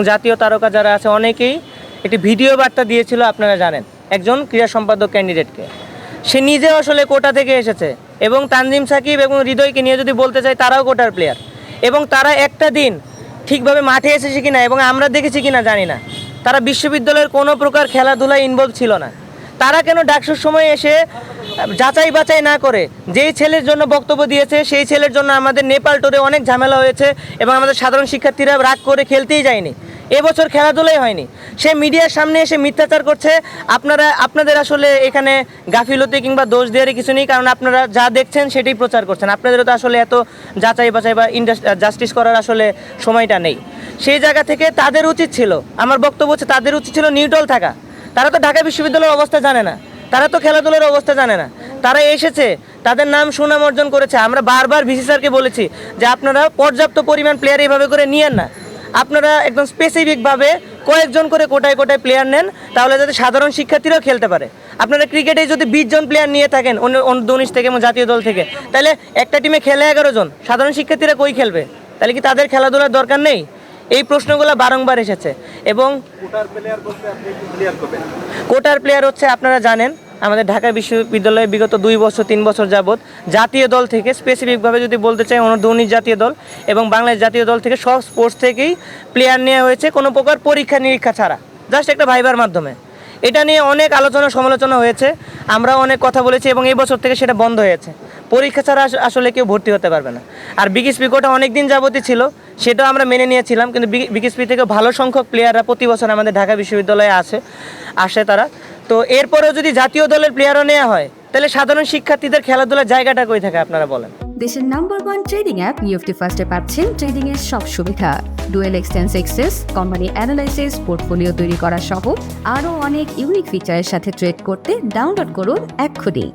জাতীয় তারকা যারা আছে অনেকেই একটি ভিডিও বার্তা দিয়েছিল, আপনারা জানেন, একজন ক্রীড়া সম্পাদক ক্যান্ডিডেটকে। সে নিজে আসলে কোটা থেকে এসেছে এবং তানজিম সাকিব এবং হৃদয়কে নিয়ে যদি বলতে চাই, তারাও কোটার প্লেয়ার এবং তারা একটা দিন ঠিকভাবে মাঠে এসেছে কিনা এবং আমরা দেখেছি কিনা জানি না। তারা বিশ্ববিদ্যালয়ের কোনো প্রকার খেলাধুলায় ইনভলভ ছিল না। তারা কেন ডাকসুর সময় এসে যাচাই বাছাই না করে যেই ছেলের জন্য বক্তব্য দিয়েছে সেই ছেলের জন্য আমাদের নেপাল টোরে অনেক ঝামেলা হয়েছে এবং আমাদের সাধারণ শিক্ষার্থীরা রাগ করে খেলতেই যায়নি, এবছর খেলাধুলাই হয়নি। সে মিডিয়ার সামনে এসে মিথ্যাচার করছে। আপনাদের আসলে এখানে গাফিলতি কিংবা দোষ দেওয়ারই কিছু নেই, কারণ আপনারা যা দেখছেন সেটাই প্রচার করছেন। আপনাদেরও তো আসলে এত যাচাই বাছাই বা জাস্টিস করার আসলে সময়টা নেই। সেই জায়গা থেকে তাদের উচিত ছিল, আমার বক্তব্য হচ্ছে তাদের উচিত ছিল নিউট্রাল থাকা। তারা তো ঢাকা বিশ্ববিদ্যালয়ের অবস্থা জানে না, তারা তো খেলাধুলার অবস্থা জানে না। তারা এসেছে, তাদের নাম সুনাম অর্জন করেছে। আমরা বারবার ভিসি স্যারকে বলেছি যে আপনারা পর্যাপ্ত পরিমাণ প্লেয়ার এইভাবে করে নিয়েন না, আপনারা একদম স্পেসিফিকভাবে কয়েকজন করে কোটায় কোটায় প্লেয়ার নেন, তাহলে যাতে সাধারণ শিক্ষার্থীরাও খেলতে পারে। আপনারা ক্রিকেটে যদি 20 জন প্লেয়ার নিয়ে থাকেন অনূর্ধ্ব-19 থেকে এবং জাতীয় দল থেকে, তাহলে একটা টিমে খেলে 11 জন, সাধারণ শিক্ষার্থীরা কই খেলবে? তাহলে কি তাদের খেলাধুলার দরকার নেই? এই প্রশ্নগুলো বারংবার এসেছে। এবং কোটার প্লেয়ার হচ্ছে, আপনারা জানেন, আমাদের ঢাকা বিশ্ববিদ্যালয়ে বিগত 2 বছর 3 বছর যাবৎ জাতীয় দল থেকে, স্পেসিফিকভাবে যদি বলতে চাই অনূর্ধ্ব-19 জাতীয় দল এবং বাংলাদেশ জাতীয় দল থেকে, সব স্পোর্টস থেকেই প্লেয়ার নেওয়া হয়েছে কোনো প্রকার পরীক্ষা নিরীক্ষা ছাড়া, জাস্ট একটা ভাইবার মাধ্যমে। এটা নিয়ে অনেক আলোচনা সমালোচনা হয়েছে, আমরা অনেক কথা বলেছি এবং এই বছর থেকে সেটা বন্ধ হয়েছে। পরীক্ষা ছাড়া আসলে কেউ ভর্তি হতে পারবে না। আর বিকেএসপি কোটা অনেক দিন যাবতই ছিল, সেটাও আমরা মেনে নিয়েছিলাম, কিন্তু বিকেএসপি থেকে ভালো সংখ্যক প্লেয়াররা প্রতি বছর আমাদের ঢাকা বিশ্ববিদ্যালয়ে আসে তারা। তো এরপরেও যদি জাতীয় দলের প্লেয়ারও নেওয়া হয়, তাহলে সাধারণ শিক্ষার্থীদের খেলাধুলার জায়গাটা কই থাকে আপনারা বলেন? দেশের নাম্বার 1 ট্রেডিং অ্যাপ নিফটি ফার্স্টে পাচ্ছেন ট্রেডিং এর সব সুবিধা, dual exchange access, company analysis, portfolio তৈরি করা সহ আরও অনেক ইউনিক ফিচারের সাথে ট্রেড করতে ডাউনলোড করুন এক্ষুনি।